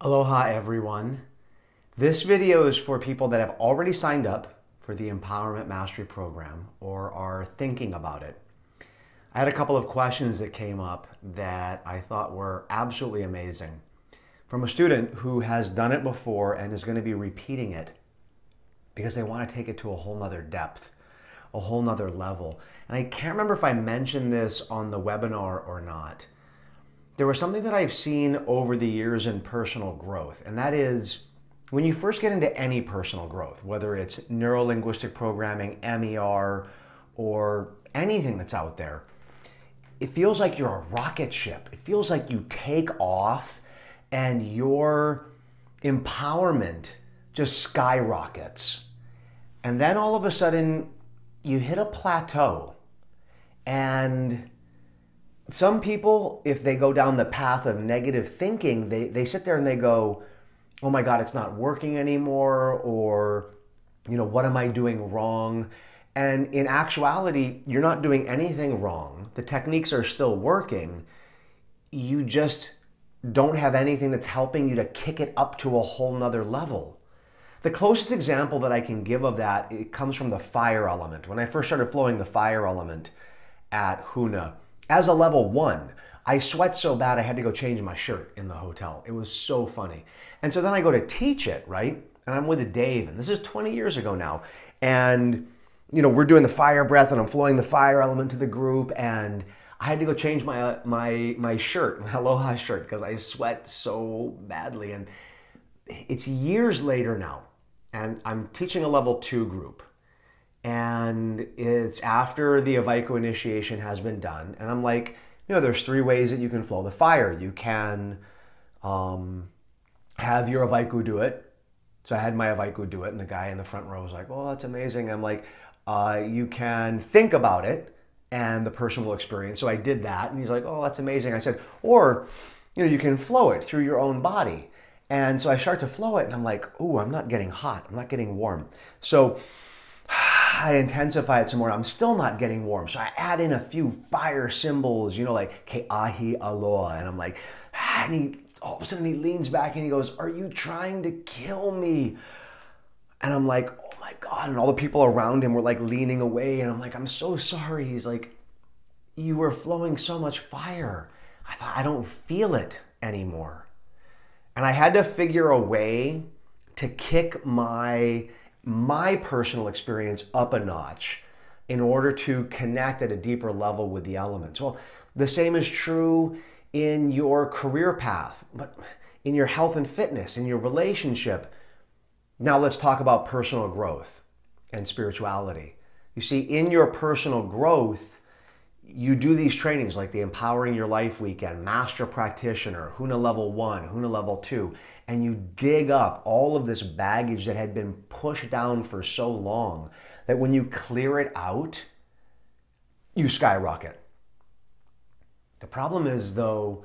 Aloha everyone. This video is for people that have already signed up for the Empowerment Mastery Program or are thinking about it. I had a couple of questions that came up that I thought were absolutely amazing from a student who has done it before and is going to be repeating it because they want to take it to a whole nother depth, a whole nother level. And I can't remember if I mentioned this on the webinar or not. There was something that I've seen over the years in personal growth, and that is when you first get into any personal growth, whether it's neuro-linguistic programming, MER, or anything that's out there, it feels like you're a rocket ship. It feels like you take off and your empowerment just skyrockets. And then all of a sudden you hit a plateau, and some people, if they go down the path of negative thinking, they sit there and they go, oh my God, it's not working anymore, or, what am I doing wrong? And in actuality, you're not doing anything wrong. The techniques are still working. You just don't have anything that's helping you to kick it up to a whole nother level. The closest example that I can give of that, it comes from the fire element. When I first started flowing the fire element at Huna, as a level 1, I sweat so bad I had to go change my shirt in the hotel. It was so funny. And so then I go to teach it, right? And I'm with Dave, and this is 20 years ago now. And, we're doing the fire breath, and I'm flowing the fire element to the group, and I had to go change my shirt, my Aloha shirt, because I sweat so badly. And it's years later now, and I'm teaching a level 2 group. And it's after the Avaiko initiation has been done. And I'm like, there's 3 ways that you can flow the fire. You can have your Avaiko do it. So I had my Avaiko do it, and the guy in the front row was like, oh, that's amazing. I'm like, you can think about it, and the person will experience. So I did that, and he's like, oh, that's amazing. I said, or, you can flow it through your own body. And so I start to flow it, and I'm like, oh, I'm not getting hot. I'm not getting warm. So I intensify it some more. I'm still not getting warm. So I add in a few fire symbols, like Ke'ahi Aloha. And I'm like, and all of a sudden he leans back and he goes, are you trying to kill me? And I'm like, oh my God. And all the people around him were like leaning away. And I'm like, I'm so sorry. He's like, you were flowing so much fire. I thought, I don't feel it anymore. And I had to figure a way to kick my personal experience up a notch in order to connect at a deeper level with the elements. Well, the same is true in your career path, but in your health and fitness, in your relationship. Now let's talk about personal growth and spirituality. You see, in your personal growth, you do these trainings like the Empowering Your Life Weekend, Master Practitioner, Huna Level 1, Huna Level 2, and you dig up all of this baggage that had been pushed down for so long that when you clear it out, you skyrocket. The problem is, though,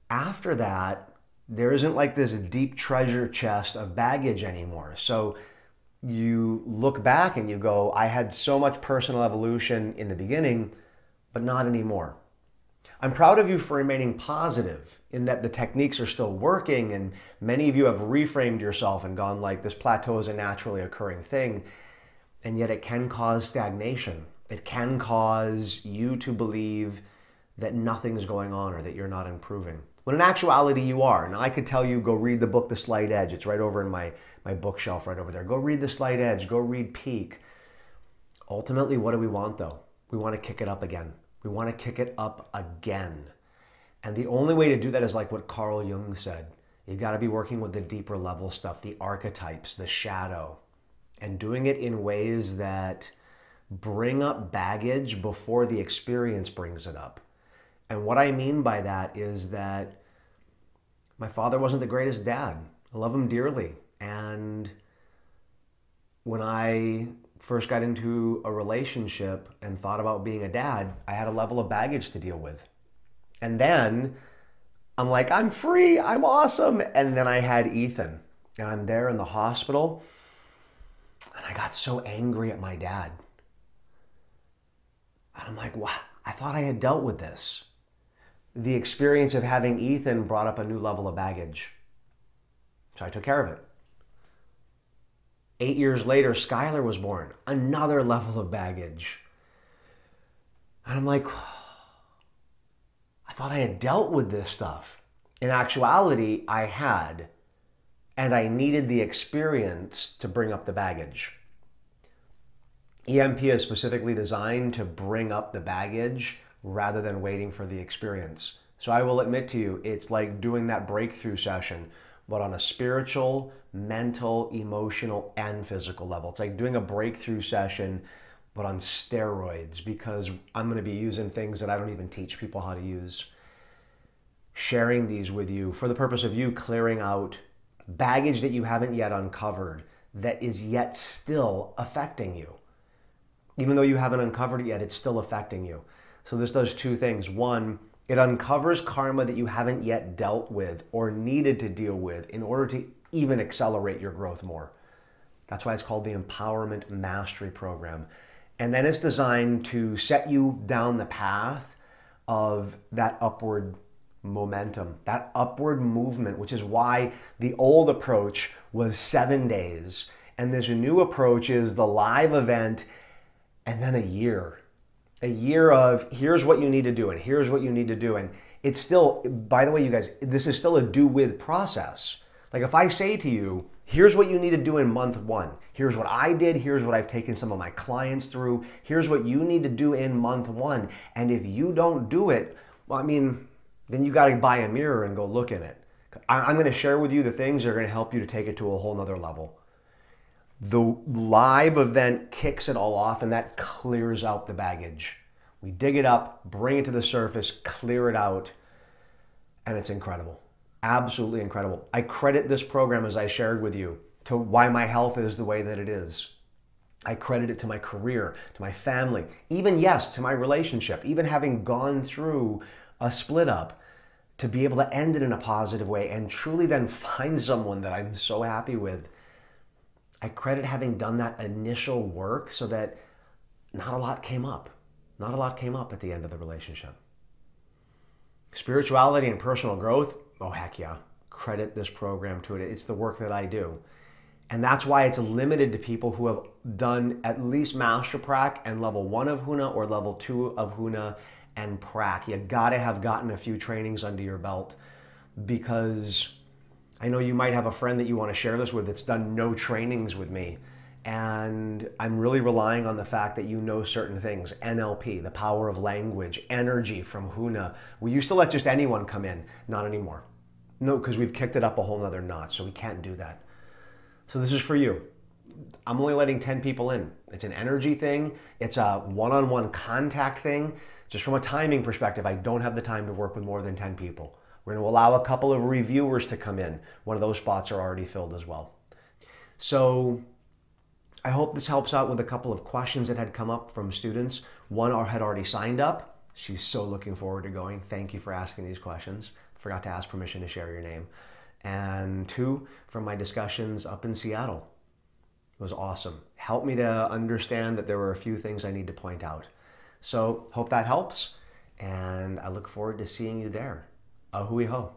after that, there isn't like this deep treasure chest of baggage anymore. So you look back and you go, I had so much personal evolution in the beginning, but not anymore. I'm proud of you for remaining positive in that the techniques are still working, and many of you have reframed yourself and gone like, this plateau is a naturally occurring thing, and yet it can cause stagnation. It can cause you to believe that nothing's going on or that you're not improving. When in actuality you are. Now I could tell you, go read the book, The Slight Edge. It's right over in my bookshelf right over there. Go read The Slight Edge, go read Peak. Ultimately, what do we want though? We want to kick it up again. We want to kick it up again. And the only way to do that is like what Carl Jung said. You got to be working with the deeper level stuff, the archetypes, the shadow, and doing it in ways that bring up baggage before the experience brings it up. And what I mean by that is that my father wasn't the greatest dad. I love him dearly. And when I first got into a relationship and thought about being a dad, I had a level of baggage to deal with. And then I'm like, I'm free, I'm awesome. And then I had Ethan, and I'm there in the hospital, and I got so angry at my dad. And I'm like, what? I thought I had dealt with this. The experience of having Ethan brought up a new level of baggage. So I took care of it. 8 years later, Skylar was born. Another level of baggage. And I'm like, I thought I had dealt with this stuff. In actuality, I had. And I needed the experience to bring up the baggage. EMP is specifically designed to bring up the baggage rather than waiting for the experience. So I will admit to you, it's like doing that breakthrough session, but on a spiritual, mental, emotional, and physical level. It's like doing a breakthrough session, but on steroids, because I'm going to be using things that I don't even teach people how to use. Sharing these with you for the purpose of you clearing out baggage that you haven't yet uncovered that is yet still affecting you. Even though you haven't uncovered it yet, it's still affecting you. So this does two things. One, it uncovers karma that you haven't yet dealt with or needed to deal with in order to even accelerate your growth more. That's why it's called the Empowerment Mastery Program. And then it's designed to set you down the path of that upward momentum, that upward movement, which is why the old approach was 7 days. And this new approach is the live event and then a year. A year of here's what you need to do and here's what you need to do. And it's still, by the way, you guys, this is still a do with process. Like if I say to you, here's what you need to do in month 1. Here's what I did. Here's what I've taken some of my clients through. Here's what you need to do in month 1. And if you don't do it, well, I mean, then you got to buy a mirror and go look in it. I'm going to share with you the things that are going to help you to take it to a whole nother level. The live event kicks it all off and that clears out the baggage. We dig it up, bring it to the surface, clear it out, and it's incredible. Absolutely incredible. I credit this program, as I shared with you, to why my health is the way that it is. I credit it to my career, to my family, even, yes, to my relationship, even having gone through a split up, to be able to end it in a positive way and truly then find someone that I'm so happy with. I credit having done that initial work so that not a lot came up. Not a lot came up at the end of the relationship. Spirituality and personal growth, oh heck yeah, credit this program to it. It's the work that I do. And that's why it's limited to people who have done at least Master Prac and level 1 of Huna or level 2 of Huna and Prac. You gotta have gotten a few trainings under your belt, because I know you might have a friend that you want to share this with that's done no trainings with me. And I'm really relying on the fact that you know certain things. NLP, the power of language, energy from Huna. We used to let just anyone come in. Not anymore. No, because we've kicked it up a whole nother notch, so we can't do that. So this is for you. I'm only letting 10 people in. It's an energy thing. It's a one-on-one contact thing. Just from a timing perspective, I don't have the time to work with more than 10 people. We're going to allow a couple of reviewers to come in. One of those spots are already filled as well. So I hope this helps out with a couple of questions that had come up from students. One had already signed up. She's so looking forward to going. Thank you for asking these questions. Forgot to ask permission to share your name. And 2, from my discussions up in Seattle. It was awesome. Helped me to understand that there were a few things I need to point out. So hope that helps. And I look forward to seeing you there. Ahui ho.